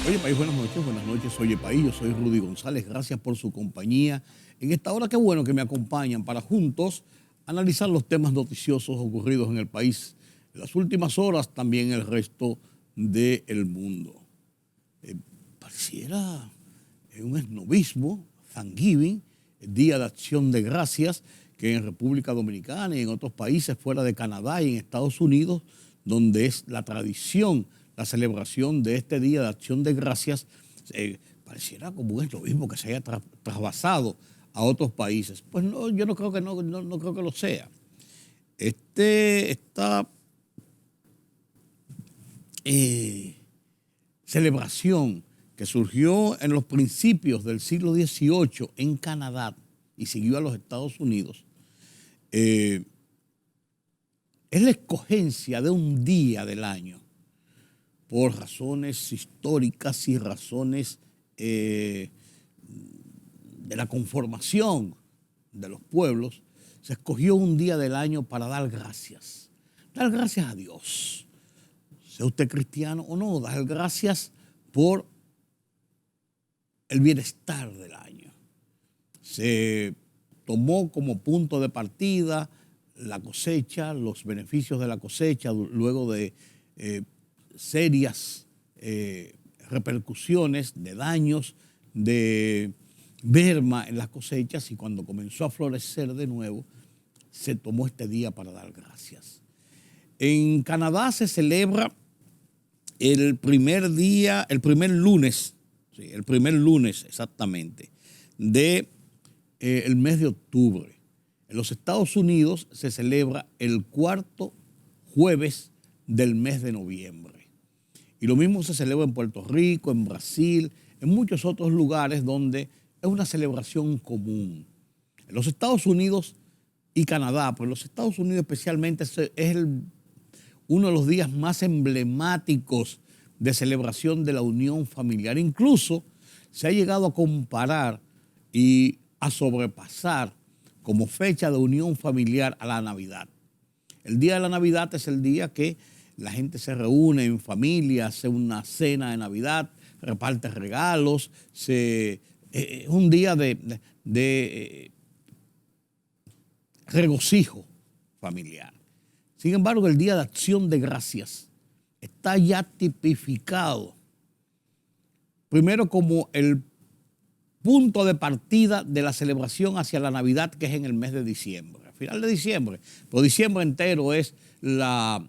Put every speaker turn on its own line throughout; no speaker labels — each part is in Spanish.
Oye, país, buenas noches, buenas noches. Oye, país, yo soy Rudy González. Gracias por su compañía. En esta hora, qué bueno que me acompañan para juntos analizar los temas noticiosos ocurridos en el país en las últimas horas, también el resto del mundo. Pareciera un esnovismo, Thanksgiving, el Día de Acción de Gracias, que en República Dominicana y en otros países fuera de Canadá y en Estados Unidos, donde es la tradición la celebración de este Día de Acción de Gracias, pareciera como un esnovismo que se haya trasvasado a otros países. Pues no, yo no creo que no creo que lo sea. Esta celebración que surgió en los principios del siglo XVIII en Canadá y siguió a los Estados Unidos, es la escogencia de un día del año por razones históricas y razones de la conformación de los pueblos. Se escogió un día del año para dar gracias a Dios. Sea usted cristiano o no, dar gracias por el bienestar del año. Se tomó como punto de partida la cosecha, los beneficios de la cosecha, luego de serias repercusiones de daños, de merma en las cosechas, y cuando comenzó a florecer de nuevo, se tomó este día para dar gracias. En Canadá se celebra el primer lunes exactamente, de el mes de octubre. En los Estados Unidos se celebra el cuarto jueves del mes de noviembre. Y lo mismo se celebra en Puerto Rico, en Brasil, en muchos otros lugares donde es una celebración común. En los Estados Unidos y Canadá, pues en los Estados Unidos especialmente es uno de los días más emblemáticos de celebración de la unión familiar. Incluso se ha llegado a comparar y a sobrepasar como fecha de unión familiar a la Navidad. El día de la Navidad es el día que la gente se reúne en familia, hace una cena de Navidad, reparte regalos, es un día de regocijo familiar. Sin embargo, el Día de Acción de Gracias está ya tipificado, primero como el punto de partida de la celebración hacia la Navidad, que es en el mes de diciembre, a final de diciembre. Pero diciembre entero es la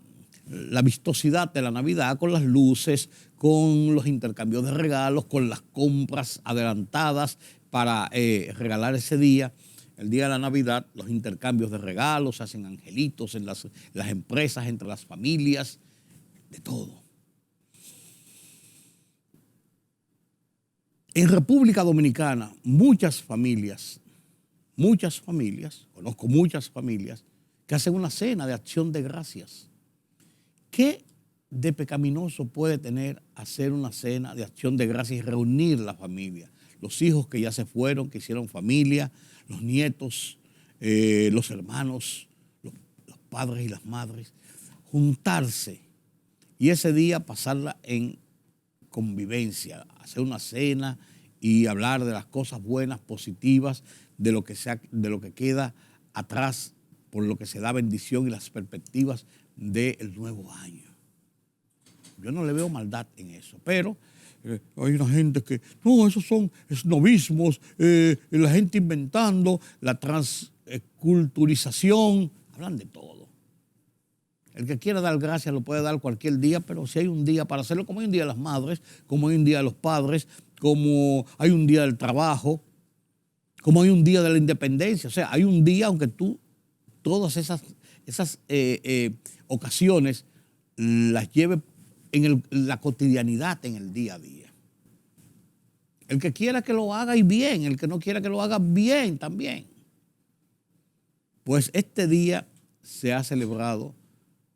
vistosidad de la Navidad, con las luces, con los intercambios de regalos, con las compras adelantadas para regalar ese día. El día de la Navidad, los intercambios de regalos, se hacen angelitos en las empresas, entre las familias, de todo. En República Dominicana, muchas familias, conozco muchas familias que hacen una cena de acción de gracias. ¿Qué de pecaminoso puede tener hacer una cena de acción de gracias y reunir la familia? Los hijos que ya se fueron, que hicieron familia, los nietos, los hermanos, los padres y las madres, juntarse y ese día pasarla en convivencia, hacer una cena y hablar de las cosas buenas, positivas, de lo que queda atrás, por lo que se da bendición y las perspectivas del nuevo año. Yo no le veo maldad en eso, pero hay una gente que, no, esos son esnovismos, la gente inventando, la transculturización, hablan de todo. El que quiera dar gracias lo puede dar cualquier día, pero si hay un día para hacerlo, como hay un día de las madres, como hay un día de los padres, como hay un día del trabajo, como hay un día de la independencia, o sea, hay un día, aunque tú todas esas ocasiones las lleve en la cotidianidad, en el día a día. El que quiera que lo haga y bien, el que no quiera que lo haga bien también. Pues este día se ha celebrado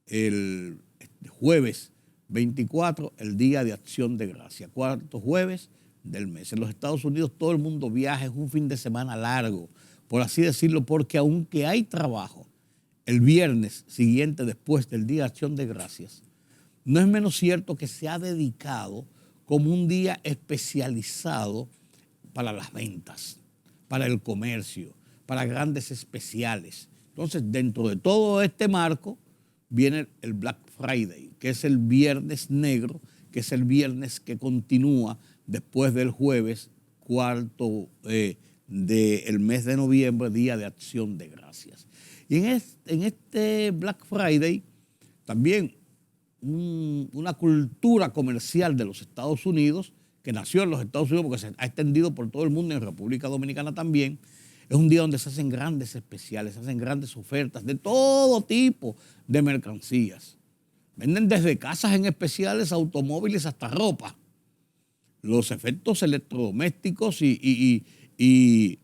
el jueves 24, el Día de Acción de Gracia, cuarto jueves del mes. En los Estados Unidos todo el mundo viaja, es un fin de semana largo, por así decirlo, porque aunque hay trabajo, el viernes siguiente después del Día de Acción de Gracias, no es menos cierto que se ha dedicado como un día especializado para las ventas, para el comercio, para grandes especiales. Entonces, dentro de todo este marco, viene el Black Friday, que es el viernes negro, que es el viernes que continúa después del jueves cuarto del mes de noviembre, Día de Acción de Gracias. Y en este Black Friday también una cultura comercial de los Estados Unidos, que nació en los Estados Unidos porque se ha extendido por todo el mundo, en República Dominicana también. Es un día donde se hacen grandes especiales, se hacen grandes ofertas de todo tipo de mercancías. Venden desde casas en especiales, automóviles, hasta ropa. Los efectos electrodomésticos y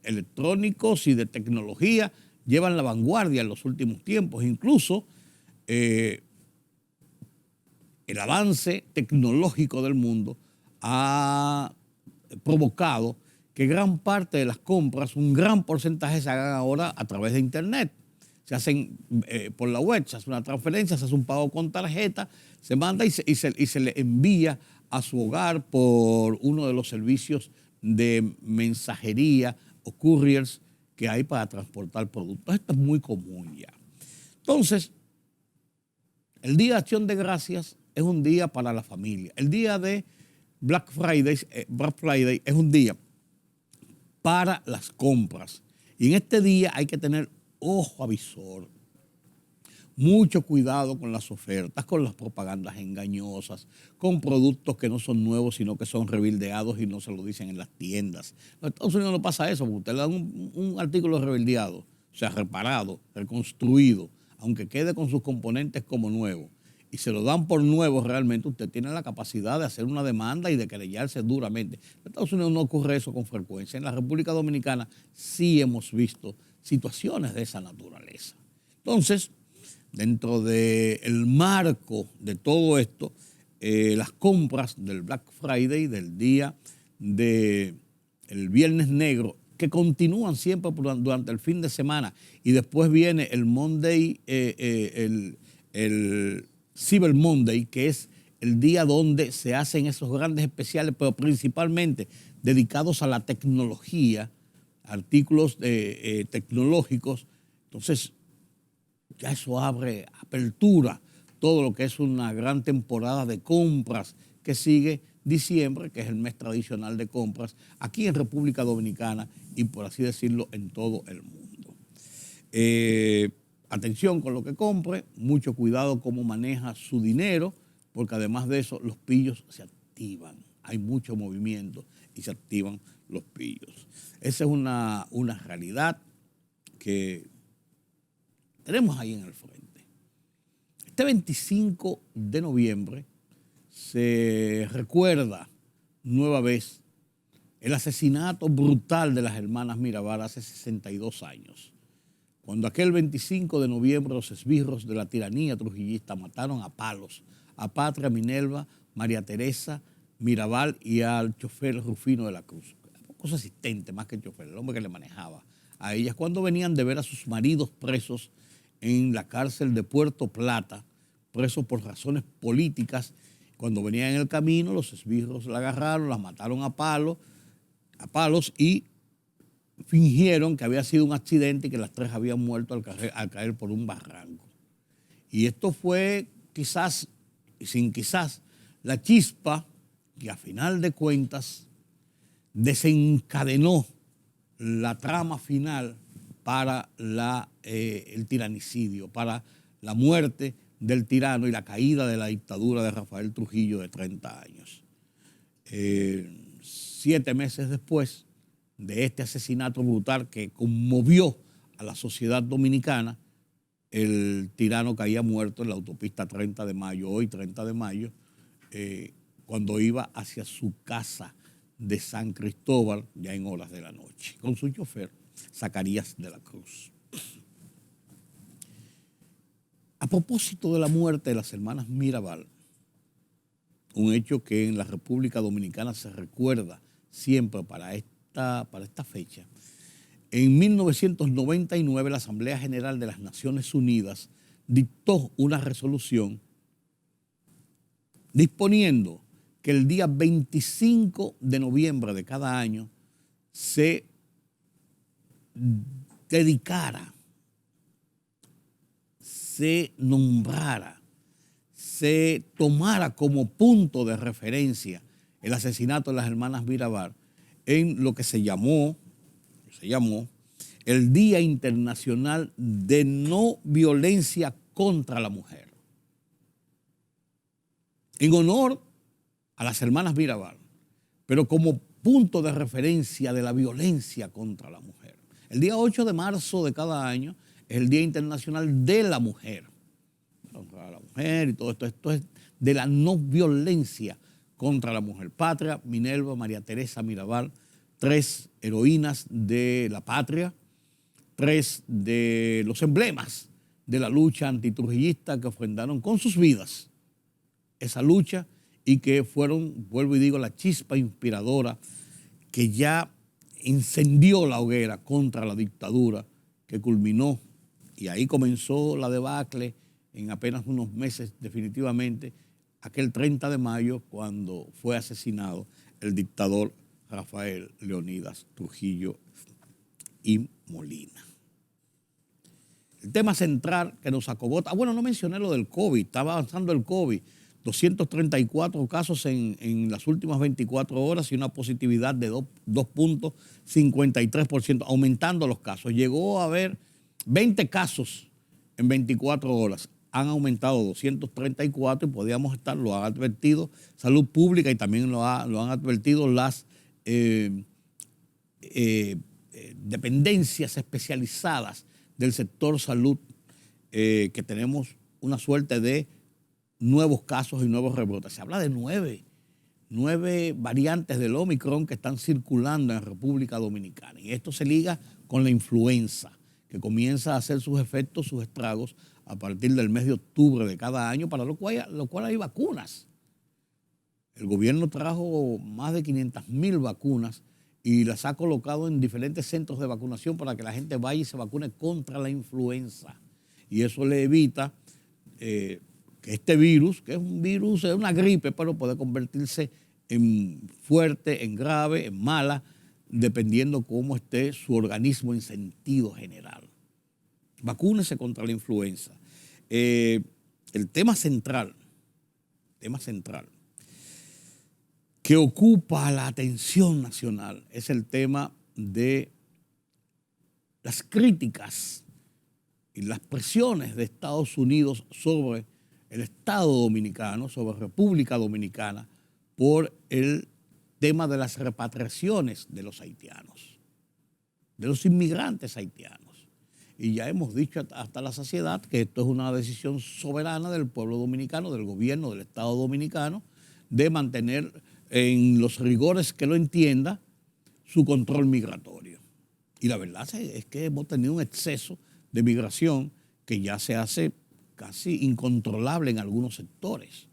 electrónicos y de tecnología llevan la vanguardia en los últimos tiempos. Incluso el avance tecnológico del mundo ha provocado que gran parte de las compras, un gran porcentaje, se hagan ahora a través de Internet. Se hacen por la web, se hace una transferencia, se hace un pago con tarjeta, se manda y se le envía a su hogar por uno de los servicios de mensajería o couriers que hay para transportar productos. Esto es muy común ya. Entonces, el Día de Acción de Gracias es un día para la familia. El día de Black Friday es un día para las compras. Y en este día hay que tener ojo avisor, mucho cuidado con las ofertas, con las propagandas engañosas, con productos que no son nuevos, sino que son rebildeados y no se lo dicen en las tiendas. En los Estados Unidos no pasa eso, porque usted le dan un artículo rebildeado, o sea, reparado, reconstruido, aunque quede con sus componentes como nuevo, y se lo dan por nuevo realmente, usted tiene la capacidad de hacer una demanda y de querellarse duramente. En Estados Unidos no ocurre eso con frecuencia. En la República Dominicana sí hemos visto situaciones de esa naturaleza. Entonces, dentro del marco de todo esto, las compras del Black Friday, del día del Viernes Negro, que continúan siempre durante el fin de semana, y después viene el Monday, el Cyber Monday, que es el día donde se hacen esos grandes especiales, pero principalmente dedicados a la tecnología, artículos tecnológicos. Entonces, ya eso apertura todo lo que es una gran temporada de compras que sigue diciembre, que es el mes tradicional de compras aquí en República Dominicana y, por así decirlo, en todo el mundo. Atención con lo que compre, mucho cuidado cómo maneja su dinero, porque además de eso los pillos se activan. Hay mucho movimiento y se activan los pillos. Esa es una realidad que tenemos ahí en el frente. Este 25 de noviembre se recuerda nueva vez el asesinato brutal de las hermanas Mirabal hace 62 años. Cuando aquel 25 de noviembre los esbirros de la tiranía trujillista mataron a palos a Patria, Minerva, María Teresa Mirabal y al chofer Rufino de la Cruz. Poco asistente más que el chofer, el hombre que le manejaba a ellas, cuando venían de ver a sus maridos presos en la cárcel de Puerto Plata, presos por razones políticas. Cuando venían en el camino, los esbirros la agarraron, la mataron a palos y fingieron que había sido un accidente y que las tres habían muerto al caer por un barranco. Y esto fue quizás, y sin quizás, la chispa que a final de cuentas desencadenó la trama final para el tiranicidio, para la muerte del tirano y la caída de la dictadura de Rafael Trujillo de 30 años. 7 meses después de este asesinato brutal que conmovió a la sociedad dominicana, el tirano caía muerto en la autopista 30 de mayo, hoy 30 de mayo, cuando iba hacia su casa de San Cristóbal, ya en horas de la noche, con su chofer, Zacarías de la Cruz. A propósito de la muerte de las hermanas Mirabal, un hecho que en la República Dominicana se recuerda siempre para esta fecha, en 1999 la Asamblea General de las Naciones Unidas dictó una resolución disponiendo que el día 25 de noviembre de cada año se dedicara, se nombrara, se tomara como punto de referencia el asesinato de las hermanas Mirabal en lo que se llamó el Día Internacional de No Violencia contra la Mujer, en honor a las hermanas Mirabal, pero como punto de referencia de la violencia contra la mujer. El día 8 de marzo de cada año es el Día Internacional de la Mujer. Contra la mujer y todo esto. Esto es de la no violencia contra la mujer. Patria, Minerva, María Teresa Mirabal, 3 heroínas de la patria, 3 de los emblemas de la lucha antitrujillista que ofrendaron con sus vidas esa lucha y que fueron, vuelvo y digo, la chispa inspiradora que ya encendió la hoguera contra la dictadura que culminó, y ahí comenzó la debacle en apenas unos meses definitivamente, aquel 30 de mayo cuando fue asesinado el dictador Rafael Leonidas Trujillo y Molina. El tema central que nos acobota, bueno, no mencioné lo del COVID, estaba avanzando el COVID, 234 casos en las últimas 24 horas y una positividad de 2.53%, aumentando los casos. Llegó a haber 20 casos en 24 horas. Han aumentado 234 y podíamos estar, lo han advertido Salud Pública y también lo han advertido las dependencias especializadas del sector salud, que tenemos una suerte de nuevos casos y nuevos rebrotes. Se habla de nueve variantes del Omicron que están circulando en República Dominicana. Y esto se liga con la influenza, que comienza a hacer sus efectos, sus estragos, a partir del mes de octubre de cada año, para lo cual hay vacunas. El gobierno trajo más de 500.000 vacunas y las ha colocado en diferentes centros de vacunación para que la gente vaya y se vacune contra la influenza. Y eso le evita que este virus, que es un virus, es una gripe, pero puede convertirse en fuerte, en grave, en mala, dependiendo cómo esté su organismo en sentido general. Vacúnese contra la influenza. El tema central que ocupa la atención nacional es el tema de las críticas y las presiones de Estados Unidos sobre el Estado Dominicano, sobre República Dominicana, por el tema de las repatriaciones de los haitianos, de los inmigrantes haitianos. Y ya hemos dicho hasta la saciedad que esto es una decisión soberana del pueblo dominicano, del gobierno del Estado Dominicano, de mantener en los rigores que lo entienda su control migratorio. Y la verdad es que hemos tenido un exceso de migración que ya se hace casi incontrolable en algunos sectores.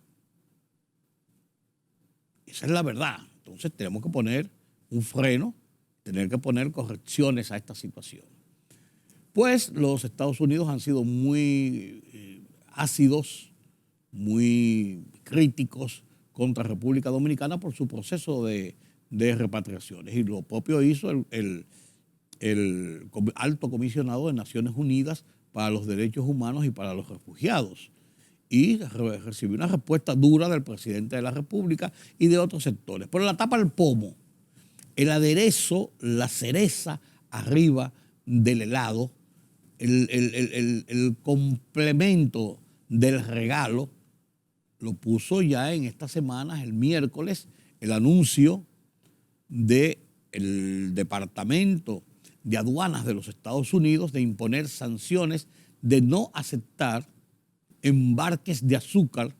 Esa es la verdad. Entonces tenemos que poner un freno, tener que poner correcciones a esta situación. Pues los Estados Unidos han sido muy ácidos, muy críticos contra República Dominicana por su proceso de repatriaciones. Y lo propio hizo el alto comisionado de Naciones Unidas para los Derechos Humanos y para los Refugiados. Y recibió una respuesta dura del presidente de la República y de otros sectores. Pero la tapa al pomo, el aderezo, la cereza arriba del helado, el complemento del regalo, lo puso ya en estas semanas, el miércoles, el anuncio del Departamento de Aduanas de los Estados Unidos de imponer sanciones de no aceptar embarques de azúcar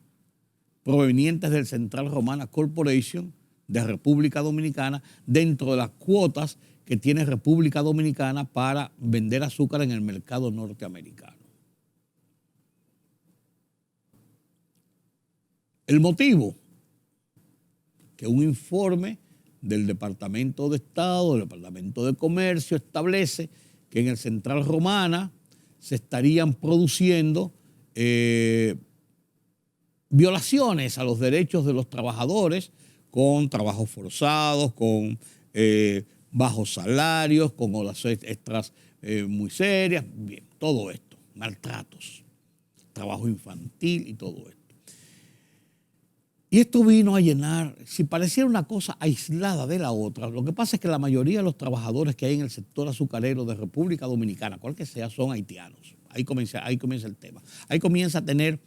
provenientes del Central Romana Corporation de República Dominicana dentro de las cuotas que tiene República Dominicana para vender azúcar en el mercado norteamericano. El motivo, que un informe del Departamento de Estado, del Departamento de Comercio, establece que en el Central Romana se estarían produciendo violaciones a los derechos de los trabajadores con trabajos forzados, con bajos salarios, con horas extras muy serias, bien, todo esto, maltratos, trabajo infantil y todo esto. Y esto vino a llenar, si pareciera una cosa aislada de la otra, lo que pasa es que la mayoría de los trabajadores que hay en el sector azucarero de República Dominicana, cual que sea, son haitianos. Ahí comienza el tema. Ahí comienza a tener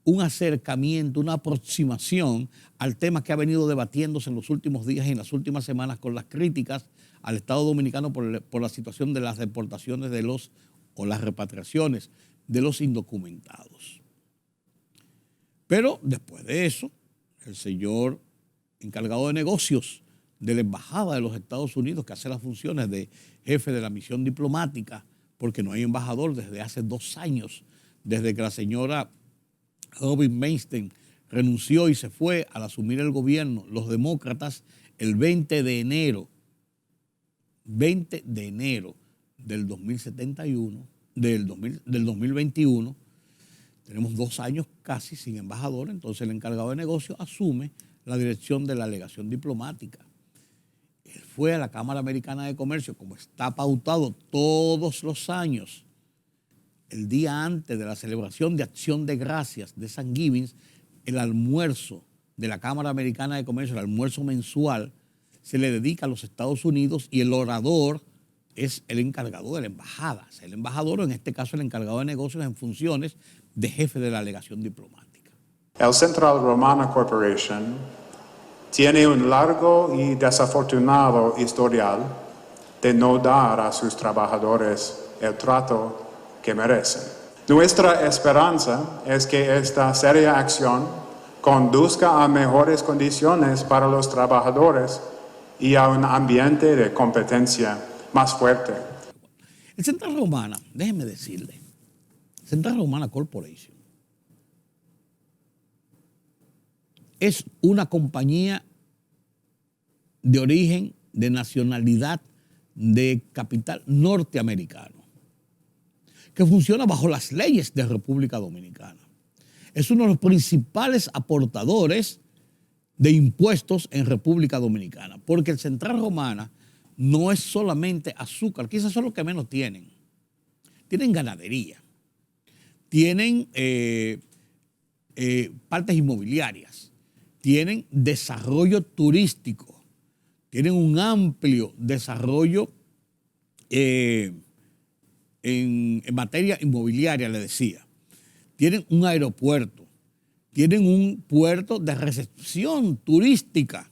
un acercamiento, una aproximación al tema que ha venido debatiéndose en los últimos días y en las últimas semanas con las críticas al Estado Dominicano por la situación de las deportaciones o las repatriaciones de los indocumentados. Pero después de eso, el señor encargado de negocios de la Embajada de los Estados Unidos, que hace las funciones de jefe de la misión diplomática, porque no hay embajador desde hace 2 años, desde que la señora Robin Mainstein renunció y se fue al asumir el gobierno, los demócratas, el 20 de enero del 2071, del 2021, tenemos 2 años casi sin embajador, entonces el encargado de negocios asume la dirección de la legación diplomática. Él fue a la Cámara Americana de Comercio, como está pautado todos los años, el día antes de la celebración de Acción de Gracias de Thanksgiving, el almuerzo de la Cámara Americana de Comercio, el almuerzo mensual, se le dedica a los Estados Unidos y el orador es el encargado de la embajada. O sea, el embajador, o en este caso el encargado de negocios en funciones de jefe de la legación diplomática.
El Central Romana Corporation tiene un largo y desafortunado historial de no dar a sus trabajadores el trato que merecen. Nuestra esperanza es que esta seria acción conduzca a mejores condiciones para los trabajadores y a un ambiente de competencia más fuerte.
El Central Romana, déjeme decirle, Central Romana Corporation es una compañía de origen, de nacionalidad, de capital norteamericano, que funciona bajo las leyes de República Dominicana. Es uno de los principales aportadores de impuestos en República Dominicana, porque el Central Romana no es solamente azúcar, quizás son los que menos tienen. Tienen ganadería, tienen partes inmobiliarias, tienen desarrollo turístico, tienen un amplio desarrollo en materia inmobiliaria, le decía. Tienen un aeropuerto, tienen un puerto de recepción turística,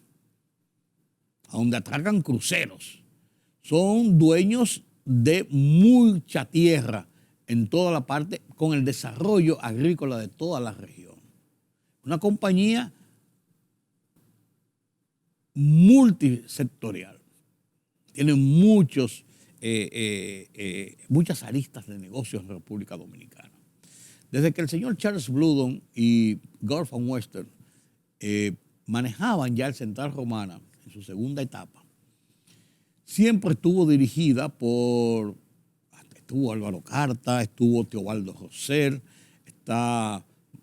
a donde atracan cruceros. Son dueños de mucha tierra en toda la parte, con el desarrollo agrícola de toda la región. Una compañía multisectorial. Tiene muchas aristas de negocios en República Dominicana. Desde que el señor Charles Bluedon y Gulf and Western manejaban ya el Central Romana en su segunda etapa, siempre estuvo dirigida estuvo Álvaro Carta, estuvo Teobaldo Roser,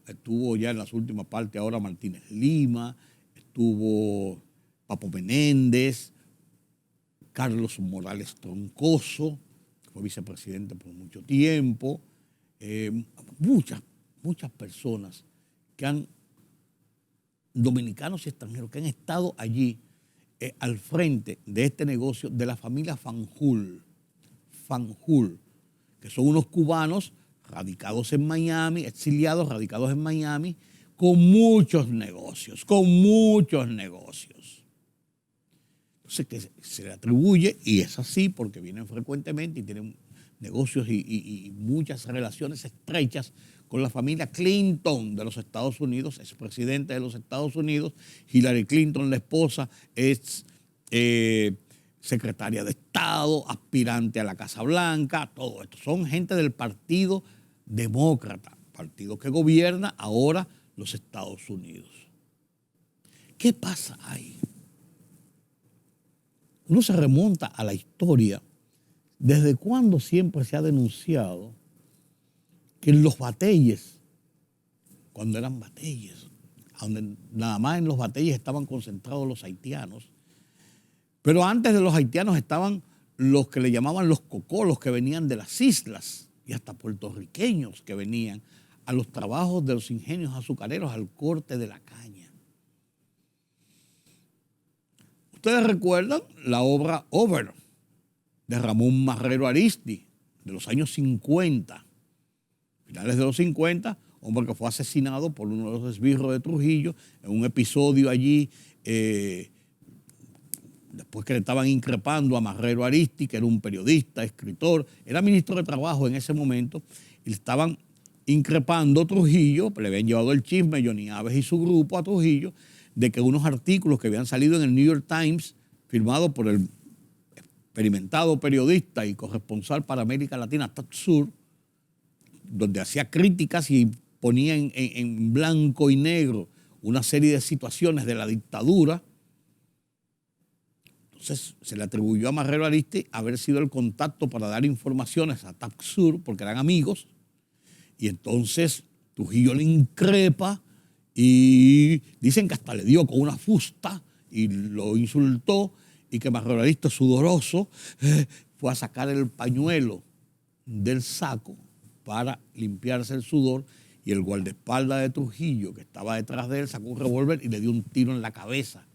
estuvo ya en las últimas partes ahora Martínez Lima, estuvo Papo Menéndez, Carlos Morales Troncoso, que fue vicepresidente por mucho tiempo, muchas personas dominicanos y extranjeros que han estado allí al frente de este negocio de la familia Fanjul, que son unos cubanos radicados en Miami, exiliados, radicados en Miami, con muchos negocios. Entonces, que se le atribuye, y es así porque vienen frecuentemente y tienen negocios y muchas relaciones estrechas con la familia Clinton de los Estados Unidos, expresidente de los Estados Unidos. Hillary Clinton, la esposa, es secretaria de Estado, aspirante a la Casa Blanca, todo esto. Son gente del Partido Demócrata, partido que gobierna ahora los Estados Unidos. ¿Qué pasa ahí? Uno se remonta a la historia. ¿Desde cuándo siempre se ha denunciado que en los bateyes, cuando eran bateyes, donde nada más en los batalles estaban concentrados los haitianos. Pero antes de los haitianos estaban los que le llamaban los cocolos, que venían de las islas, y hasta puertorriqueños que venían a los trabajos de los ingenios azucareros, al corte de la caña. Ustedes recuerdan la obra Over, de Ramón Marrero Ariztí, de los años 50, finales de los 50, hombre que fue asesinado por uno de los esbirros de Trujillo, en un episodio allí, después que le estaban increpando a Marrero Ariztí, que era un periodista, escritor, era ministro de Trabajo en ese momento, y le estaban increpando a Trujillo, le habían llevado el chisme, Johnny Aves y su grupo a Trujillo, de que unos artículos que habían salido en el New York Times, firmados por el experimentado periodista y corresponsal para América Latina, Tapp Sur, donde hacía críticas y ponía en blanco y negro una serie de situaciones de la dictadura. Entonces se le atribuyó a Marrero Ariztí haber sido el contacto para dar informaciones a Tapp Sur, porque eran amigos, y entonces Trujillo le increpa y dicen que hasta le dio con una fusta y lo insultó, y que Marrero Ariztí, sudoroso, fue a sacar el pañuelo del saco para limpiarse el sudor, y el guardaespaldas de Trujillo, que estaba detrás de él, sacó un revólver y le dio un tiro en la cabeza,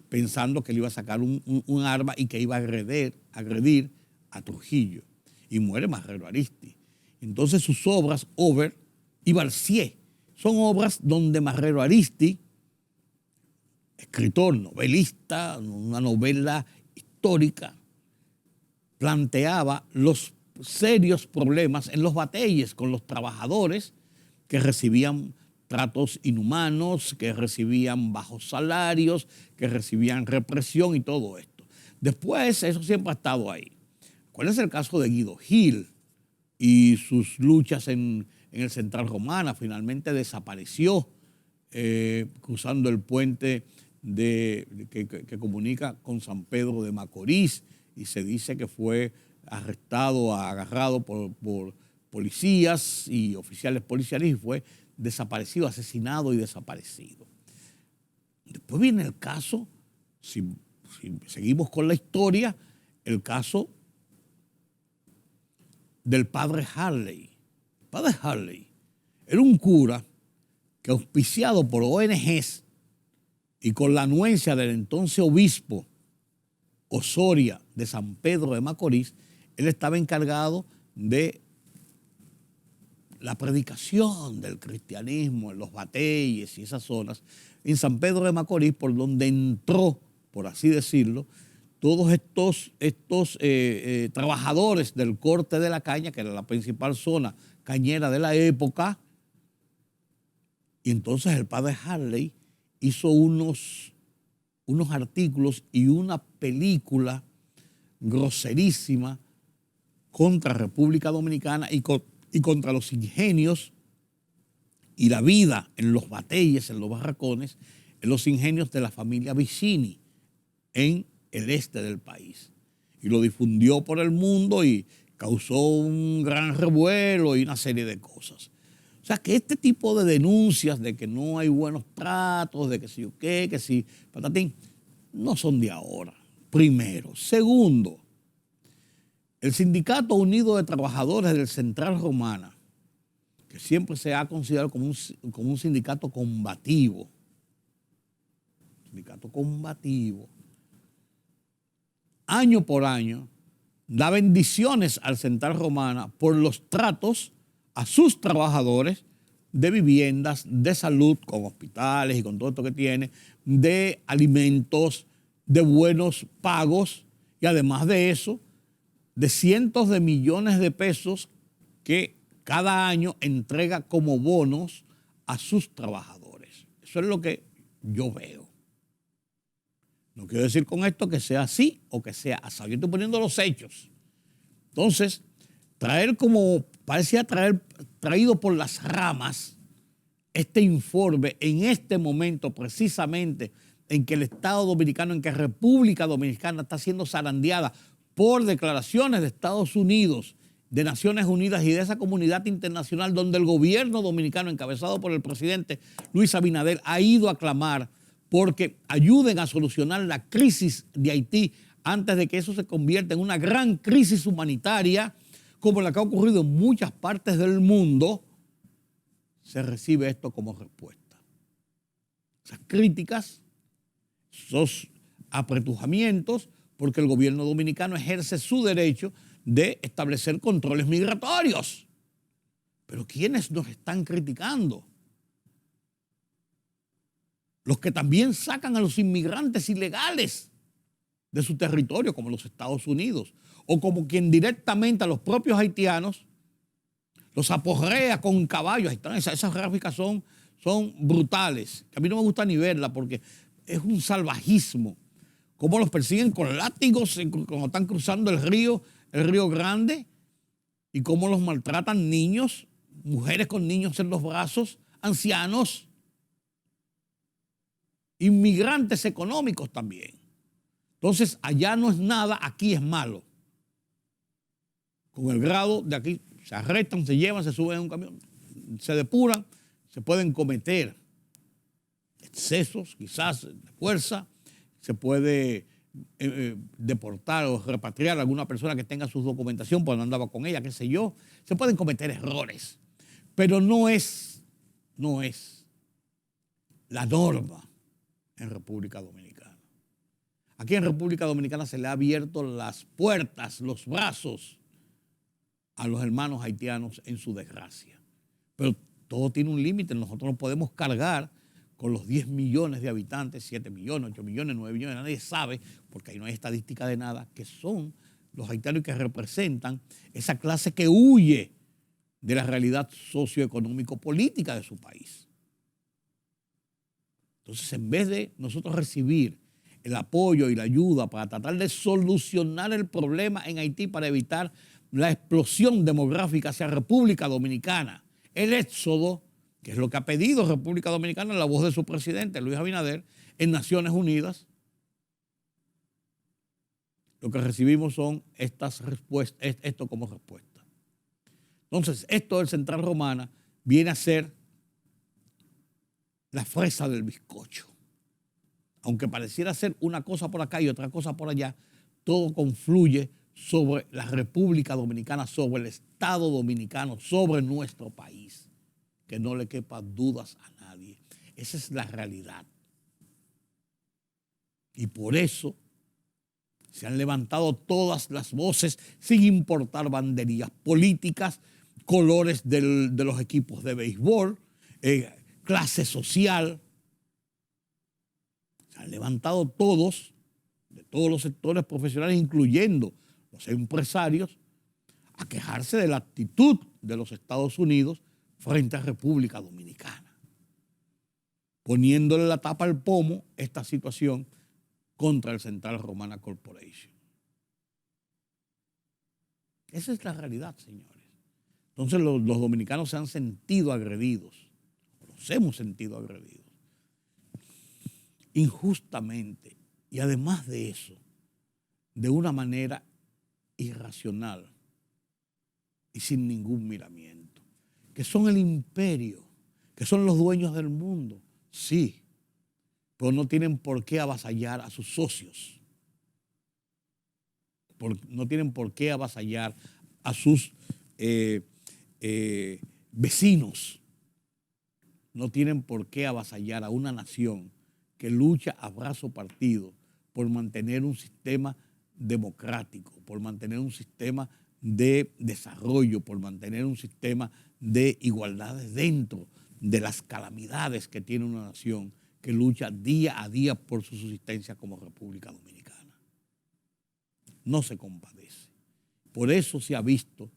pensando que le iba a sacar un arma y que iba a agredir a Trujillo. Y muere Marrero Ariztí. Entonces sus obras, Over y Barcié, son obras donde Marrero Ariztí, escritor, novelista, una novela histórica, planteaba los serios problemas en los batalles con los trabajadores que recibían tratos inhumanos, que recibían bajos salarios, que recibían represión y todo esto. Después, eso siempre ha estado ahí. ¿Cuál es el caso de Guido Gil y sus luchas en el Central Romana? Finalmente desapareció cruzando el puente que comunica con San Pedro de Macorís, y se dice que fue arrestado, agarrado por policías y oficiales policiales, y fue desaparecido, asesinado y desaparecido. Después viene el caso, si seguimos con la historia, el caso del padre Harley. El padre Harley era un cura que, auspiciado por ONGs y con la anuencia del entonces obispo Osoria de San Pedro de Macorís, él estaba encargado de la predicación del cristianismo en los batalles y esas zonas, en San Pedro de Macorís, por donde entró, por así decirlo, todos estos trabajadores del corte de la caña, que era la principal zona cañera de la época. Y entonces el padre Harley hizo unos artículos y una película groserísima contra República Dominicana y contra los ingenios y la vida en los batalles, en los barracones, en los ingenios de la familia Vicini en el este del país. Y lo difundió por el mundo y causó un gran revuelo y una serie de cosas. O sea, que este tipo de denuncias de que no hay buenos tratos, de que si o qué, que si patatín, no son de ahora, primero. Segundo, el Sindicato Unido de Trabajadores del Central Romana, que siempre se ha considerado como un sindicato combativo, año por año, da bendiciones al Central Romana por los tratos a sus trabajadores de viviendas, de salud, con hospitales y con todo esto que tiene, de alimentos, de buenos pagos, y además de eso, de cientos de millones de pesos que cada año entrega como bonos a sus trabajadores. Eso es lo que yo veo. No quiero decir con esto que sea así o que sea así. Yo estoy poniendo los hechos. Entonces, parecía traído por las ramas este informe en este momento precisamente en que el Estado Dominicano, en que República Dominicana está siendo zarandeada por declaraciones de Estados Unidos de Naciones Unidas y de esa comunidad internacional donde el gobierno dominicano, encabezado por el presidente Luis Abinader, ha ido a clamar porque ayuden a solucionar la crisis de Haití antes de que eso se convierta en una gran crisis humanitaria, como la que ha ocurrido en muchas partes del mundo, se recibe esto como respuesta. Esas críticas, esos apretujamientos, porque el gobierno dominicano ejerce su derecho de establecer controles migratorios. Pero ¿quiénes nos están criticando? Los que también sacan a los inmigrantes ilegales de su territorio, como los Estados Unidos, o como quien directamente a los propios haitianos los aporrea con caballos. Esas gráficas son brutales. A mí no me gusta ni verla porque es un salvajismo. Cómo los persiguen con látigos cuando están cruzando el río Grande, y cómo los maltratan niños, mujeres con niños en los brazos, ancianos, inmigrantes económicos también. Entonces, allá no es nada, aquí es malo. Con el grado de aquí, se arrestan, se llevan, se suben a un camión, se depuran, se pueden cometer excesos, quizás de fuerza, se puede deportar o repatriar a alguna persona que tenga su documentación porque no andaba con ella, qué sé yo. Se pueden cometer errores, pero no es la norma en República Dominicana. Aquí en República Dominicana se le ha abierto las puertas, los brazos a los hermanos haitianos en su desgracia. Pero todo tiene un límite. Nosotros no podemos cargar con los 10 millones de habitantes, 7 millones, 8 millones, 9 millones, nadie sabe, porque ahí no hay estadística de nada, que son los haitianos que representan esa clase que huye de la realidad socioeconómico-política de su país. Entonces, en vez de nosotros recibir el apoyo y la ayuda para tratar de solucionar el problema en Haití para evitar la explosión demográfica hacia República Dominicana, el éxodo, que es lo que ha pedido República Dominicana en la voz de su presidente, Luis Abinader, en Naciones Unidas, lo que recibimos son estas respuestas, esto como respuesta. Entonces, esto del Central Romana viene a ser la fresa del bizcocho. Aunque pareciera ser una cosa por acá y otra cosa por allá, todo confluye sobre la República Dominicana, sobre el Estado dominicano, sobre nuestro país. Que no le quepan dudas a nadie. Esa es la realidad. Y por eso se han levantado todas las voces sin importar banderías políticas, colores de los equipos de béisbol, clase social. Se han levantado todos, de todos los sectores profesionales, incluyendo los empresarios, a quejarse de la actitud de los Estados Unidos frente a República Dominicana, poniéndole la tapa al pomo esta situación contra el Central Romana Corporation. Esa es la realidad, señores. Entonces los dominicanos se han sentido agredidos, nos hemos sentido agredidos, injustamente, y además de eso, de una manera irracional y sin ningún miramiento. Que son el imperio, que son los dueños del mundo, sí, pero no tienen por qué avasallar a sus socios, no tienen por qué avasallar a sus vecinos, no tienen por qué avasallar a una nación que lucha a brazo partido por mantener un sistema democrático, por mantener un sistema de desarrollo, por mantener un sistema de igualdades dentro de las calamidades que tiene una nación que lucha día a día por su subsistencia como República Dominicana. No se compadece. Por eso se ha visto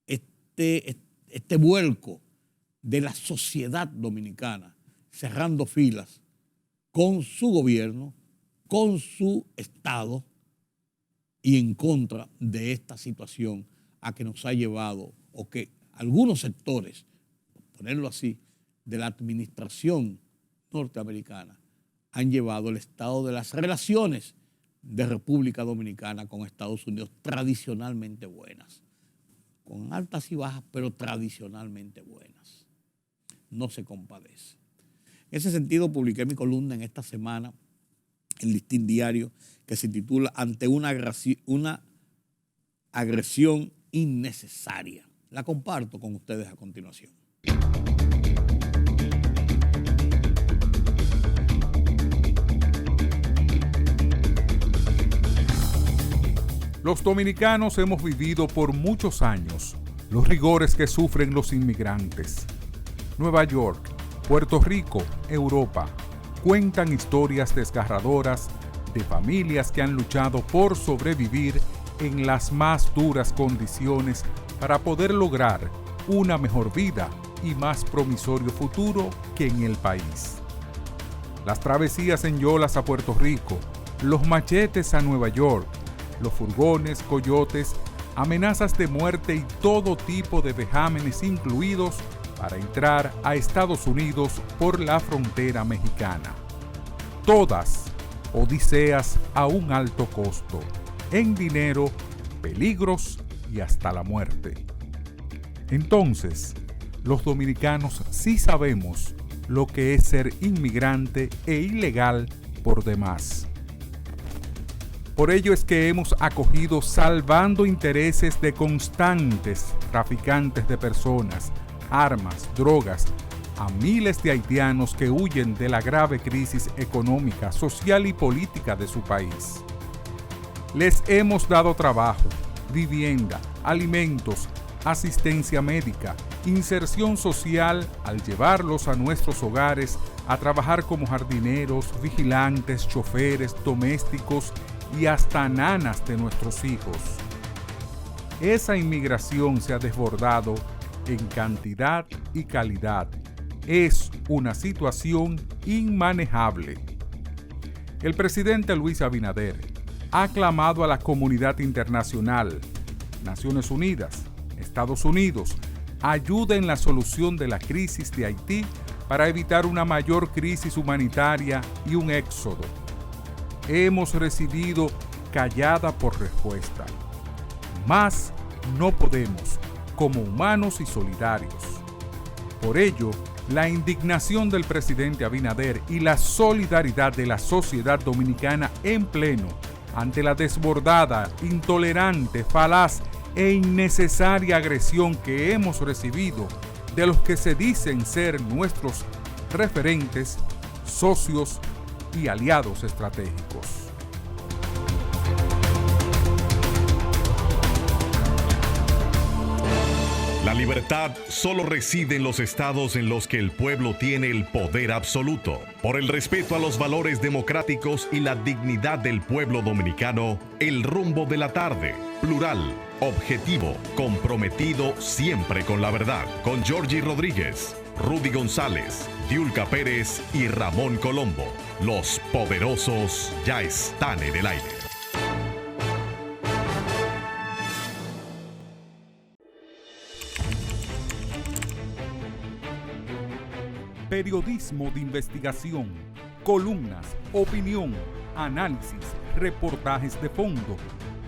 este vuelco de la sociedad dominicana cerrando filas con su gobierno, con su Estado y en contra de esta situación a que nos ha llevado, o que algunos sectores, por ponerlo así, de la administración norteamericana han llevado el estado de las relaciones de República Dominicana con Estados Unidos tradicionalmente buenas, con altas y bajas, pero tradicionalmente buenas. No se compadece. En ese sentido, publiqué mi columna en esta semana en Listín Diario, que se titula Ante una agresión innecesaria. La comparto con ustedes a continuación.
Los dominicanos hemos vivido por muchos años los rigores que sufren los inmigrantes. Nueva York, Puerto Rico, Europa, cuentan historias desgarradoras de familias que han luchado por sobrevivir en las más duras condiciones para poder lograr una mejor vida y más promisorio futuro que en el país. Las travesías en yolas a Puerto Rico, los machetes a Nueva York, los furgones, coyotes, amenazas de muerte y todo tipo de vejámenes incluidos para entrar a Estados Unidos por la frontera mexicana. Todas odiseas a un alto costo, en dinero, peligros y hasta la muerte. Entonces, los dominicanos sí sabemos lo que es ser inmigrante e ilegal por demás. Por ello es que hemos acogido salvando intereses de constantes traficantes de personas, armas, drogas, a miles de haitianos que huyen de la grave crisis económica, social y política de su país. Les hemos dado trabajo, vivienda, alimentos, asistencia médica, inserción social al llevarlos a nuestros hogares a trabajar como jardineros, vigilantes, choferes, domésticos y hasta nanas de nuestros hijos. Esa inmigración se ha desbordado en cantidad y calidad. Es una situación inmanejable. El presidente Luis Abinader ha clamado a la comunidad internacional, Naciones Unidas, Estados Unidos, ayuda en la solución de la crisis de Haití para evitar una mayor crisis humanitaria y un éxodo. Hemos recibido callada por respuesta. Más no podemos, como humanos y solidarios. Por ello, la indignación del presidente Abinader y la solidaridad de la sociedad dominicana en pleno ante la desbordada, intolerante, falaz e innecesaria agresión que hemos recibido de los que se dicen ser nuestros referentes, socios y aliados estratégicos.
La libertad solo reside en los estados en los que el pueblo tiene el poder absoluto. Por el respeto a los valores democráticos y la dignidad del pueblo dominicano, el rumbo de la tarde, plural, objetivo, comprometido siempre con la verdad. Con Georgie Rodríguez, Rudy González, Diulca Pérez y Ramón Colombo. Los poderosos ya están en el aire.
Periodismo de investigación, columnas, opinión, análisis, reportajes de fondo.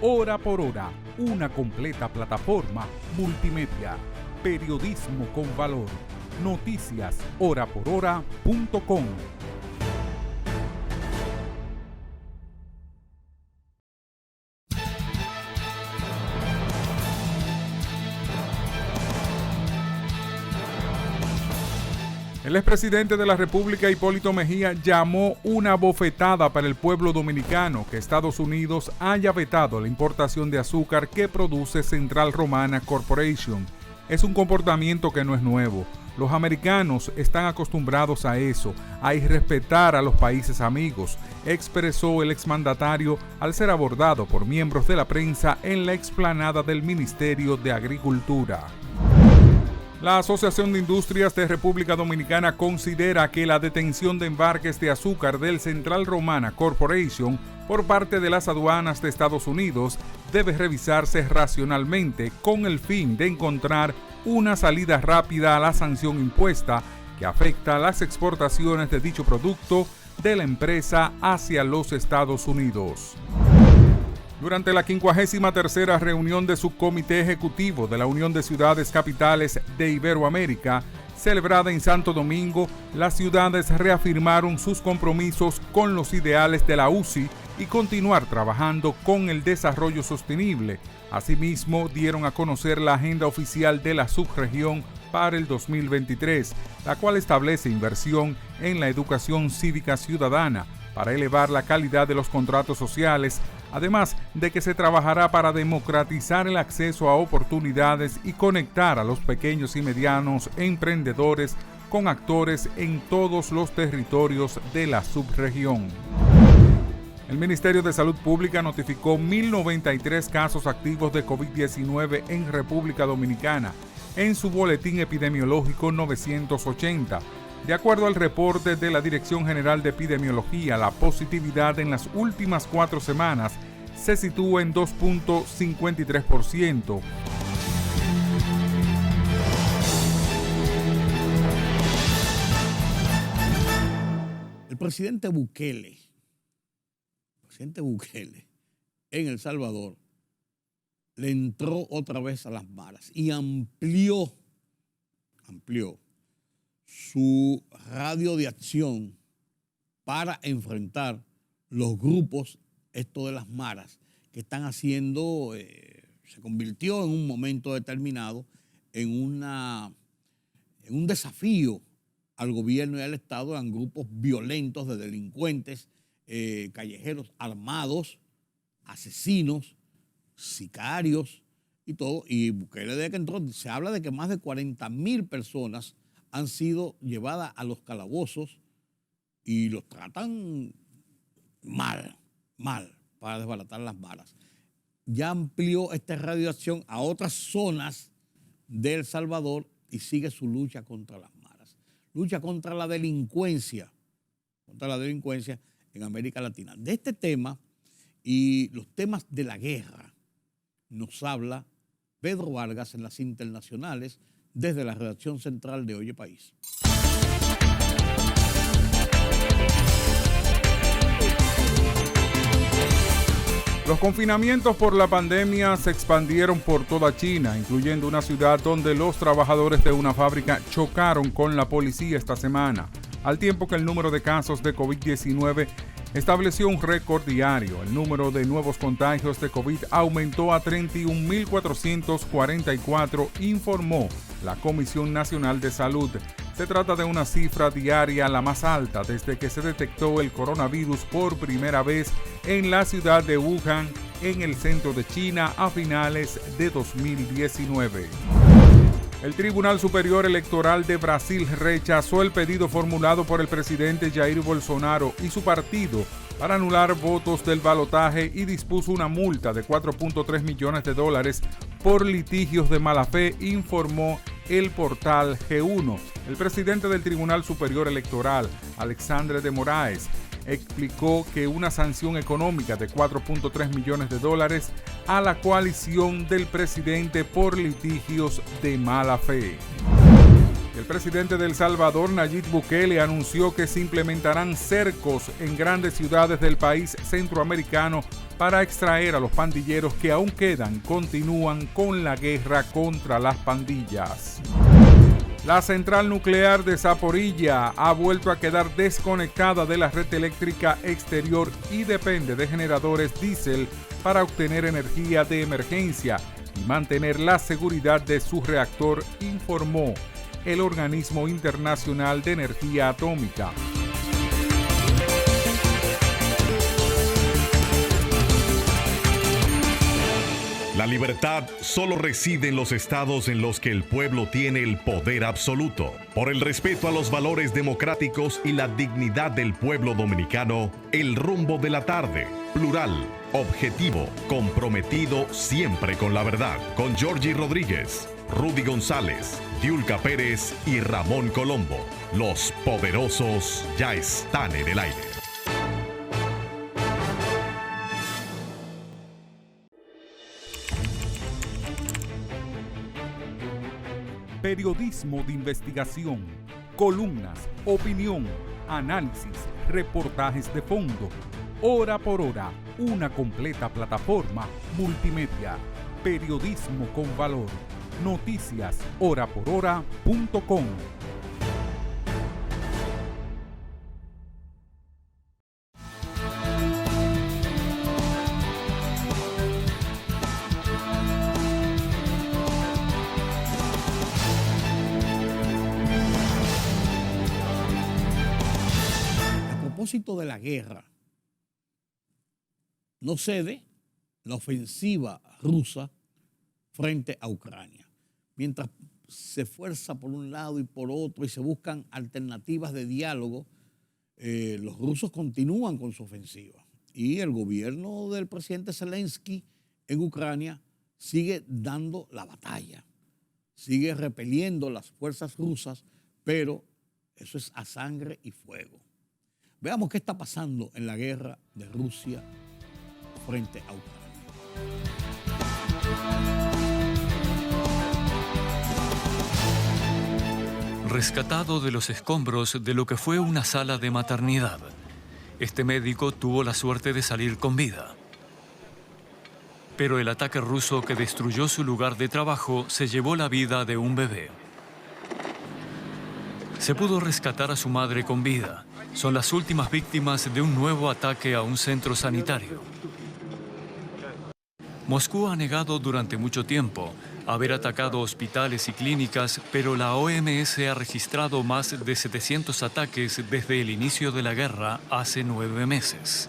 Hora por hora, una completa plataforma multimedia. Periodismo con valor. Noticias horaporhora.com. El expresidente de la República, Hipólito Mejía, llamó una bofetada para el pueblo dominicano que Estados Unidos haya vetado la importación de azúcar que produce Central Romana Corporation. Es un comportamiento que no es nuevo. Los americanos están acostumbrados a eso, a irrespetar a los países amigos, expresó el exmandatario al ser abordado por miembros de la prensa en la explanada del Ministerio de Agricultura. La Asociación de Industrias de República Dominicana considera que la detención de embarques de azúcar del Central Romana Corporation por parte de las aduanas de Estados Unidos debe revisarse racionalmente con el fin de encontrar una salida rápida a la sanción impuesta que afecta a las exportaciones de dicho producto de la empresa hacia los Estados Unidos. Durante la 53ª reunión de subcomité ejecutivo de la Unión de Ciudades Capitales de Iberoamérica, celebrada en Santo Domingo, las ciudades reafirmaron sus compromisos con los ideales de la UCI y continuar trabajando con el desarrollo sostenible. Asimismo, dieron a conocer la agenda oficial de la subregión para el 2023, la cual establece inversión en la educación cívica ciudadana para elevar la calidad de los contratos sociales, además de que se trabajará para democratizar el acceso a oportunidades y conectar a los pequeños y medianos emprendedores con actores en todos los territorios de la subregión. El Ministerio de Salud Pública notificó 1.093 casos activos de COVID-19 en República Dominicana, en su boletín epidemiológico 980. De acuerdo al reporte de la Dirección General de Epidemiología, la positividad en las últimas 4 semanas se sitúa en 2.53%.
El presidente Bukele en El Salvador le entró otra vez a las maras y amplió su radio de acción para enfrentar los grupos, esto de las maras, que están haciendo, se convirtió en un momento determinado en un desafío al gobierno y al Estado. Eran grupos violentos de delincuentes, callejeros armados, asesinos, sicarios y todo. Y Bukele, desde que entró, se habla de que más de 40.000 personas han sido llevadas a los calabozos y los tratan mal, para desbaratar las maras. Ya amplió esta radio de acción a otras zonas de El Salvador y sigue su lucha contra las maras. Lucha contra la delincuencia en América Latina. De este tema y los temas de la guerra nos habla Pedro Vargas en las internacionales desde la redacción central de Oye País.
Los confinamientos por la pandemia se expandieron por toda China, incluyendo una ciudad donde los trabajadores de una fábrica chocaron con la policía esta semana, al tiempo que el número de casos de COVID-19 estableció un récord diario. El número de nuevos contagios de COVID aumentó a 31.444, informó la Comisión Nacional de Salud. Se trata de una cifra diaria la más alta desde que se detectó el coronavirus por primera vez en la ciudad de Wuhan, en el centro de China, a finales de 2019. El Tribunal Superior Electoral de Brasil rechazó el pedido formulado por el presidente Jair Bolsonaro y su partido para anular votos del balotaje y dispuso una multa de $4.3 millones por litigios de mala fe, informó el portal G1. El presidente del Tribunal Superior Electoral, Alexandre de Moraes, explicó que una sanción económica de $4.3 millones a la coalición del presidente por litigios de mala fe. El presidente de El Salvador, Nayib Bukele, anunció que se implementarán cercos en grandes ciudades del país centroamericano para extraer a los pandilleros que aún quedan. Continúan con la guerra contra las pandillas. La central nuclear de Zaporilla ha vuelto a quedar desconectada de la red eléctrica exterior y depende de generadores diésel para obtener energía de emergencia y mantener la seguridad de su reactor, informó el Organismo Internacional de Energía Atómica.
La libertad solo reside en los estados en los que el pueblo tiene el poder absoluto. Por el respeto a los valores democráticos y la dignidad del pueblo dominicano, El Rumbo de la Tarde, plural, objetivo, comprometido siempre con la verdad. Con Georgie Rodríguez, Rudy González, Diulca Pérez y Ramón Colombo. Los poderosos ya están en el aire.
Periodismo de investigación, columnas, opinión, análisis, reportajes de fondo, hora por hora, una completa plataforma multimedia. Periodismo con valor. Noticias horaporhora.com.
A propósito de la guerra, no cede la ofensiva rusa frente a Ucrania. Mientras se esfuerza por un lado y por otro y se buscan alternativas de diálogo, los rusos continúan con su ofensiva. Y el gobierno del presidente Zelensky en Ucrania sigue dando la batalla, sigue repeliendo las fuerzas rusas, pero eso es a sangre y fuego. Veamos qué está pasando en la guerra de Rusia frente a Ucrania.
Rescatado de los escombros de lo que fue una sala de maternidad, este médico tuvo la suerte de salir con vida. Pero el ataque ruso que destruyó su lugar de trabajo se llevó la vida de un bebé. Se pudo rescatar a su madre con vida. Son las últimas víctimas de un nuevo ataque a un centro sanitario. Moscú ha negado durante mucho tiempo haber atacado hospitales y clínicas, pero la OMS ha registrado más de 700 ataques desde el inicio de la guerra hace 9 meses.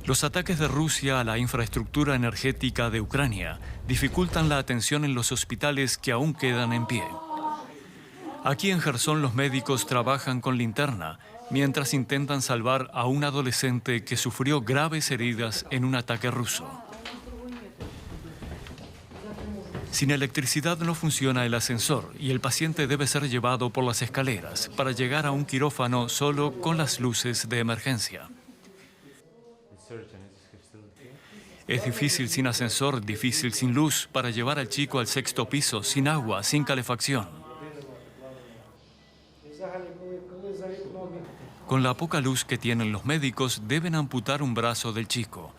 Los ataques de Rusia a la infraestructura energética de Ucrania dificultan la atención en los hospitales que aún quedan en pie. Aquí en Jersón los médicos trabajan con linterna mientras intentan salvar a un adolescente que sufrió graves heridas en un ataque ruso. Sin electricidad no funciona el ascensor y el paciente debe ser llevado por las escaleras para llegar a un quirófano solo con las luces de emergencia. Es difícil sin ascensor, difícil sin luz para llevar al chico al 6º piso, sin agua, sin calefacción. Con la poca luz que tienen los médicos, deben amputar un brazo del chico.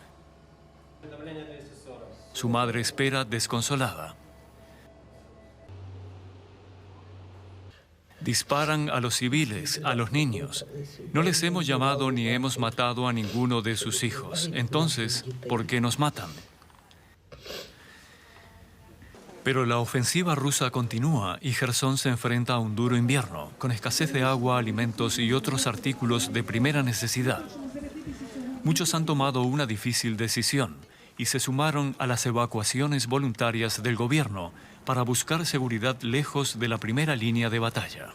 Su madre espera desconsolada. Disparan a los civiles, a los niños. No les hemos llamado ni hemos matado a ninguno de sus hijos. Entonces, ¿por qué nos matan? Pero la ofensiva rusa continúa y Jersón se enfrenta a un duro invierno, con escasez de agua, alimentos y otros artículos de primera necesidad. Muchos han tomado una difícil decisión y se sumaron a las evacuaciones voluntarias del gobierno para buscar seguridad lejos de la primera línea de batalla.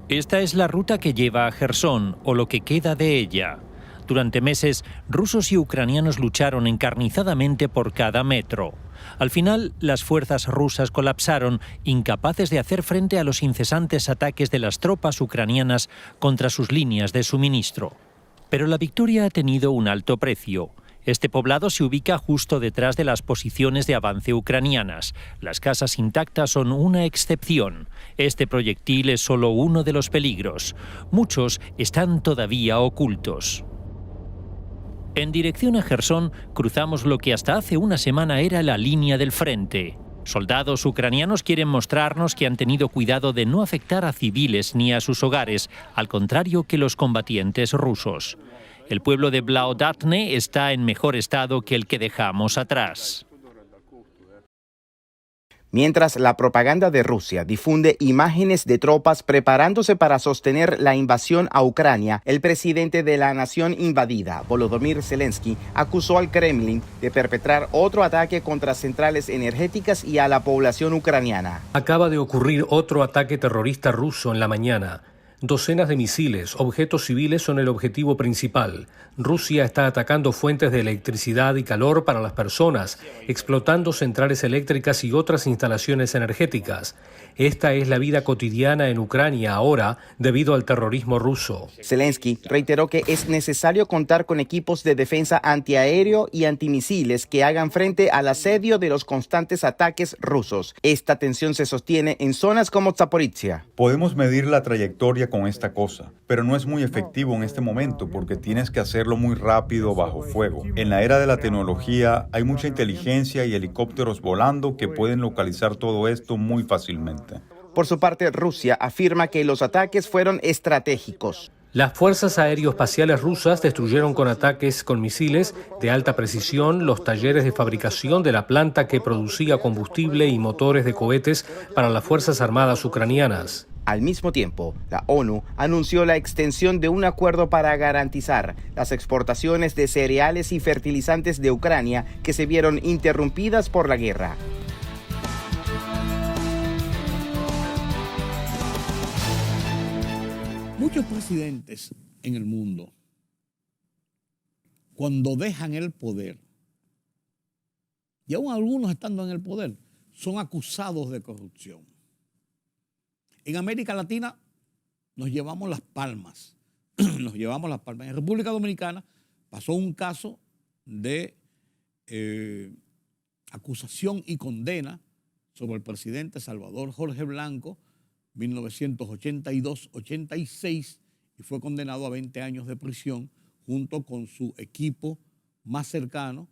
Esta es la ruta que lleva a Jersón, o lo que queda de ella. Durante meses, rusos y ucranianos lucharon encarnizadamente por cada metro. Al final, las fuerzas rusas colapsaron, incapaces de hacer frente a los incesantes ataques de las tropas ucranianas contra sus líneas de suministro. Pero la victoria ha tenido un alto precio. Este poblado se ubica justo detrás de las posiciones de avance ucranianas. Las casas intactas son una excepción. Este proyectil es solo uno de los peligros. Muchos están todavía ocultos. En dirección a Jersón, cruzamos lo que hasta hace una semana era la línea del frente. Soldados ucranianos quieren mostrarnos que han tenido cuidado de no afectar a civiles ni a sus hogares, al contrario que los combatientes rusos. El pueblo de Blagodatne está en mejor estado que el que dejamos atrás.
Mientras la propaganda de Rusia difunde imágenes de tropas preparándose para sostener la invasión a Ucrania, el presidente de la nación invadida, Volodymyr Zelensky, acusó al Kremlin de perpetrar otro ataque contra centrales energéticas y a la población ucraniana.
Acaba de ocurrir otro ataque terrorista ruso en la mañana. Docenas de misiles, objetos civiles son el objetivo principal. Rusia está atacando fuentes de electricidad y calor para las personas, explotando centrales eléctricas y otras instalaciones energéticas. Esta es la vida cotidiana en Ucrania ahora debido al terrorismo ruso.
Zelensky reiteró que es necesario contar con equipos de defensa antiaéreo y antimisiles que hagan frente al asedio de los constantes ataques rusos. Esta tensión se sostiene en zonas como Zaporizhia.
Podemos medir la trayectoria experiencia con esta cosa, pero no es muy efectivo en este momento porque tienes que hacerlo muy rápido bajo fuego. En la era de la tecnología hay mucha inteligencia y helicópteros volando que pueden localizar todo esto muy fácilmente.
Por su parte, Rusia afirma que los ataques fueron estratégicos.
Las fuerzas aeroespaciales rusas destruyeron con ataques con misiles de alta precisión los talleres de fabricación de la planta que producía combustible y motores de cohetes para las Fuerzas Armadas ucranianas.
Al mismo tiempo, la ONU anunció la extensión de un acuerdo para garantizar las exportaciones de cereales y fertilizantes de Ucrania que se vieron interrumpidas por la guerra.
Muchos presidentes en el mundo, cuando dejan el poder, y aún algunos estando en el poder, son acusados de corrupción. En América Latina nos llevamos las palmas. En República Dominicana pasó un caso de acusación y condena sobre el presidente Salvador Jorge Blanco, 1982-86, y fue condenado a 20 años de prisión junto con su equipo más cercano,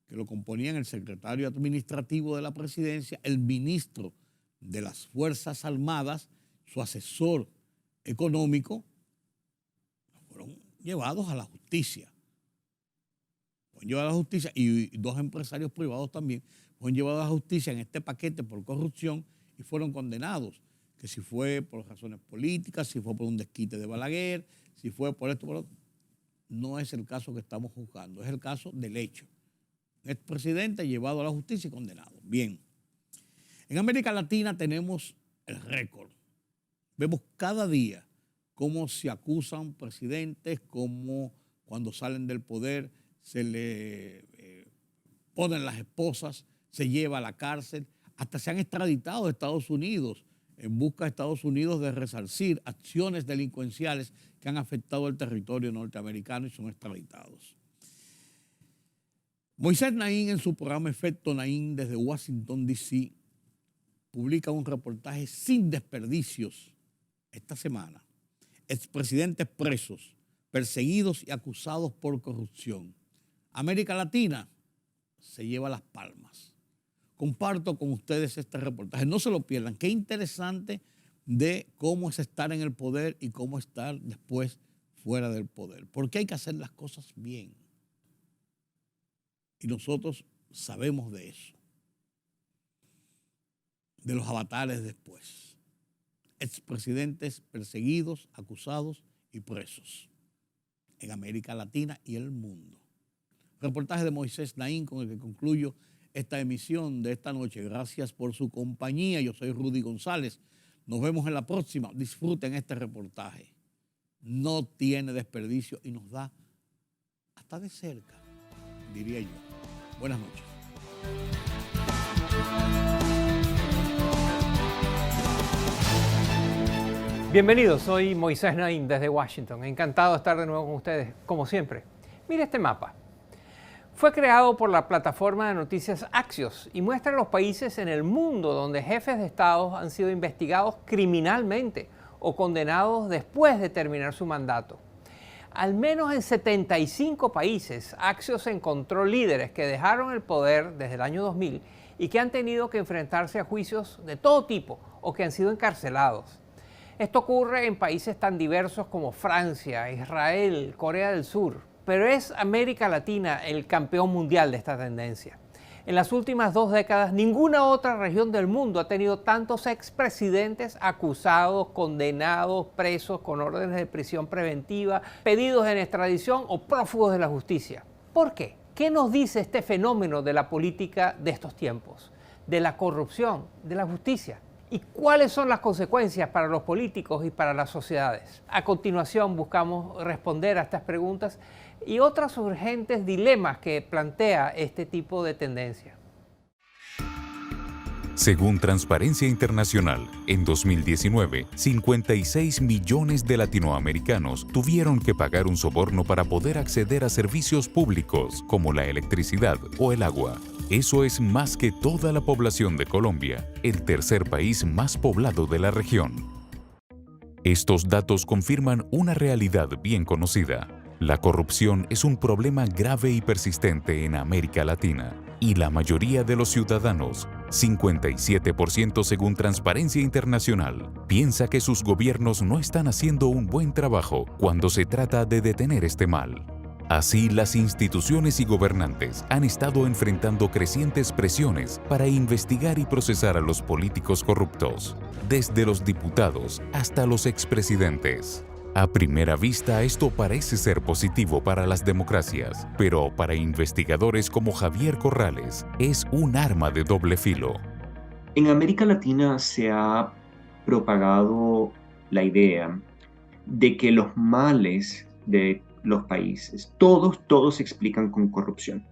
que lo componían el secretario administrativo de la presidencia, el ministro de las Fuerzas Armadas, su asesor económico. Fueron llevados a la justicia. Y dos empresarios privados también fueron llevados a la justicia en este paquete por corrupción y fueron condenados. Que si fue por razones políticas, si fue por un desquite de Balaguer, si fue por esto, por otro. No es el caso que estamos juzgando, es el caso del hecho. El presidente llevado a la justicia y condenado. Bien. En América Latina tenemos el récord. Vemos cada día cómo se acusan presidentes, cómo cuando salen del poder se le ponen las esposas, se lleva a la cárcel, hasta se han extraditado de Estados Unidos en busca de Estados Unidos de resarcir acciones delincuenciales que han afectado el territorio norteamericano y son extraditados. Moisés Naín, en su programa Efecto Naín desde Washington, D.C., publica un reportaje sin desperdicios esta semana. Expresidentes presos, perseguidos y acusados por corrupción. América Latina se lleva las palmas. Comparto con ustedes este reportaje. No se lo pierdan. Qué interesante de cómo es estar en el poder y cómo estar después fuera del poder. Porque hay que hacer las cosas bien. Y nosotros sabemos de eso. De los avatares después. Expresidentes perseguidos, acusados y presos. En América Latina y el mundo. Reportaje de Moisés Naín con el que concluyo esta emisión de esta noche. Gracias por su compañía. Yo soy Rudy González. Nos vemos en la próxima. Disfruten este reportaje. No tiene desperdicio y nos da hasta de cerca, diría yo. Buenas noches.
Bienvenidos, soy Moisés Naín desde Washington. Encantado de estar de nuevo con ustedes, como siempre. Mire este mapa. Fue creado por la plataforma de noticias Axios y muestra los países en el mundo donde jefes de Estado han sido investigados criminalmente o condenados después de terminar su mandato. Al menos en 75 países, Axios encontró líderes que dejaron el poder desde el año 2000 y que han tenido que enfrentarse a juicios de todo tipo o que han sido encarcelados. Esto ocurre en países tan diversos como Francia, Israel, Corea del Sur. Pero es América Latina el campeón mundial de esta tendencia. En las últimas 2 décadas, ninguna otra región del mundo ha tenido tantos expresidentes acusados, condenados, presos con órdenes de prisión preventiva, pedidos en extradición o prófugos de la justicia. ¿Por qué? ¿Qué nos dice este fenómeno de la política de estos tiempos? De la corrupción, de la justicia. ¿Y cuáles son las consecuencias para los políticos y para las sociedades? A continuación buscamos responder a estas preguntas y otros urgentes dilemas que plantea este tipo de tendencia.
Según Transparencia Internacional, en 2019, 56 millones de latinoamericanos tuvieron que pagar un soborno para poder acceder a servicios públicos como la electricidad o el agua. Eso es más que toda la población de Colombia, el tercer país más poblado de la región. Estos datos confirman una realidad bien conocida. La corrupción es un problema grave y persistente en América Latina, y la mayoría de los ciudadanos, 57% según Transparencia Internacional, piensa que sus gobiernos no están haciendo un buen trabajo cuando se trata de detener este mal. Así, las instituciones y gobernantes han estado enfrentando crecientes presiones para investigar y procesar a los políticos corruptos, desde los diputados hasta los expresidentes. A primera vista, esto parece ser positivo para las democracias, pero para investigadores como Javier Corrales, es un arma de doble filo.
En América Latina se ha propagado la idea de que los males de los países, todos se explican con corrupción.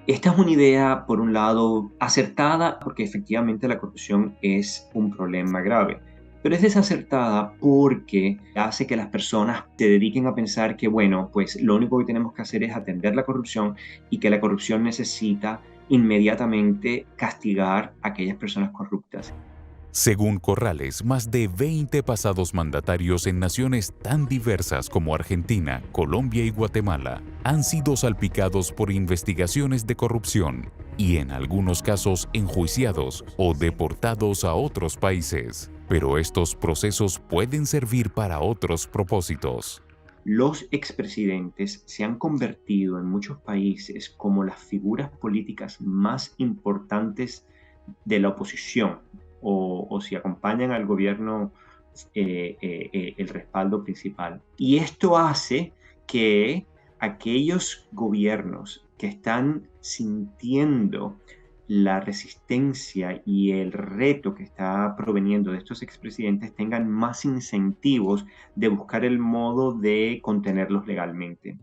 Esta es una idea, por un lado, acertada, porque efectivamente la corrupción es un problema grave, pero es desacertada porque hace que las personas se dediquen a pensar que, bueno, pues lo único que tenemos que hacer es atender la corrupción y que la corrupción necesita inmediatamente castigar a aquellas personas corruptas.
Según Corrales, más de 20 pasados mandatarios en naciones tan diversas como Argentina, Colombia y Guatemala han sido salpicados por investigaciones de corrupción y en algunos casos enjuiciados o deportados a otros países. Pero estos procesos pueden servir para otros propósitos.
Los expresidentes se han convertido en muchos países como las figuras políticas más importantes de la oposición, o si acompañan al gobierno el respaldo principal. Y esto hace que aquellos gobiernos que están sintiendo la resistencia y el reto que está proveniendo de estos expresidentes tengan más incentivos de buscar el modo de contenerlos legalmente.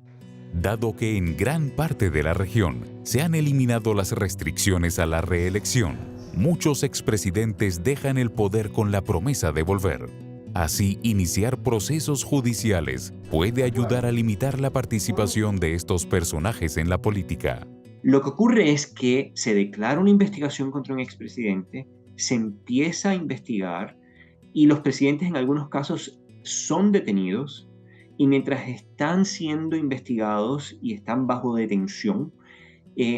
Dado que en gran parte de la región se han eliminado las restricciones a la reelección, muchos expresidentes dejan el poder con la promesa de volver. Así, iniciar procesos judiciales puede ayudar a limitar la participación de estos personajes en la política.
Lo que ocurre es que se declara una investigación contra un expresidente, se empieza a investigar y los presidentes en algunos casos son detenidos, y mientras están siendo investigados y están bajo detención,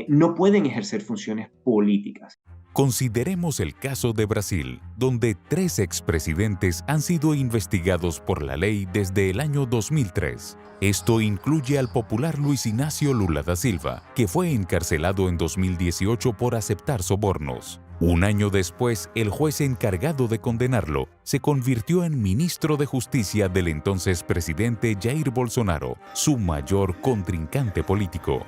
no pueden ejercer funciones políticas.
Consideremos el caso de Brasil, donde 3 expresidentes han sido investigados por la ley desde el año 2003. Esto incluye al popular Luis Inácio Lula da Silva, que fue encarcelado en 2018 por aceptar sobornos. Un año después, el juez encargado de condenarlo se convirtió en ministro de Justicia del entonces presidente Jair Bolsonaro, su mayor contrincante político.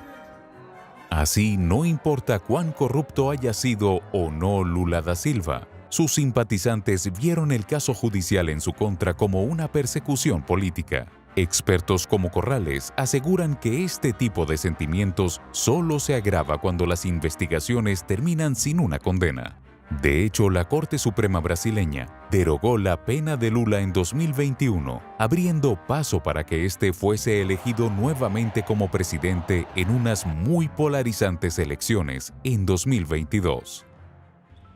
Así, no importa cuán corrupto haya sido o no Lula da Silva, sus simpatizantes vieron el caso judicial en su contra como una persecución política. Expertos como Corrales aseguran que este tipo de sentimientos solo se agrava cuando las investigaciones terminan sin una condena. De hecho, la Corte Suprema brasileña derogó la pena de Lula en 2021, abriendo paso para que éste fuese elegido nuevamente como presidente en unas muy polarizantes elecciones en 2022.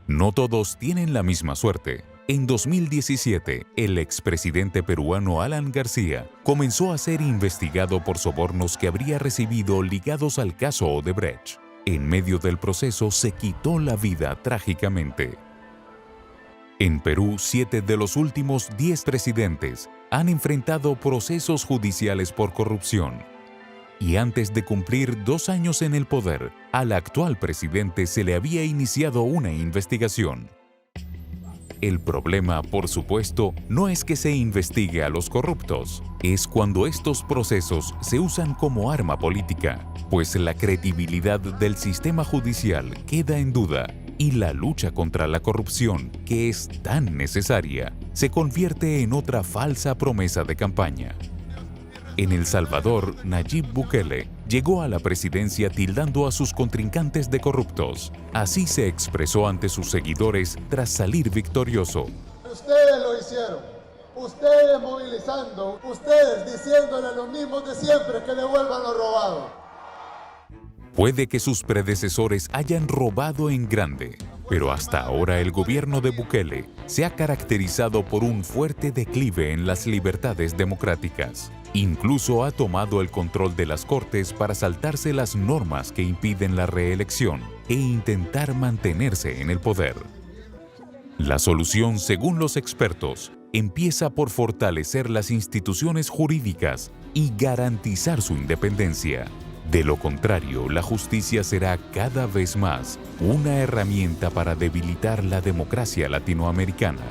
No todos tienen la misma suerte. En 2017, el expresidente peruano Alan García comenzó a ser investigado por sobornos que habría recibido ligados al caso Odebrecht. En medio del proceso se quitó la vida trágicamente. En Perú, 7 de los últimos 10 presidentes han enfrentado procesos judiciales por corrupción. Y antes de cumplir 2 años en el poder, al actual presidente se le había iniciado una investigación. El problema, por supuesto, no es que se investigue a los corruptos, es cuando estos procesos se usan como arma política, pues la credibilidad del sistema judicial queda en duda y la lucha contra la corrupción, que es tan necesaria, se convierte en otra falsa promesa de campaña. En El Salvador, Nayib Bukele llegó a la presidencia tildando a sus contrincantes de corruptos. Así se expresó ante sus seguidores tras salir victorioso.
Ustedes lo hicieron, ustedes movilizando, ustedes diciéndole a los mismos de siempre que devuelvan lo robado.
Puede que sus predecesores hayan robado en grande, Pero hasta ahora el gobierno de Bukele se ha caracterizado por un fuerte declive en las libertades democráticas. Incluso ha tomado el control de las cortes para saltarse las normas que impiden la reelección e intentar mantenerse en el poder. La solución, según los expertos, empieza por fortalecer las instituciones jurídicas y garantizar su independencia. De lo contrario, la justicia será cada vez más una herramienta para debilitar la democracia latinoamericana.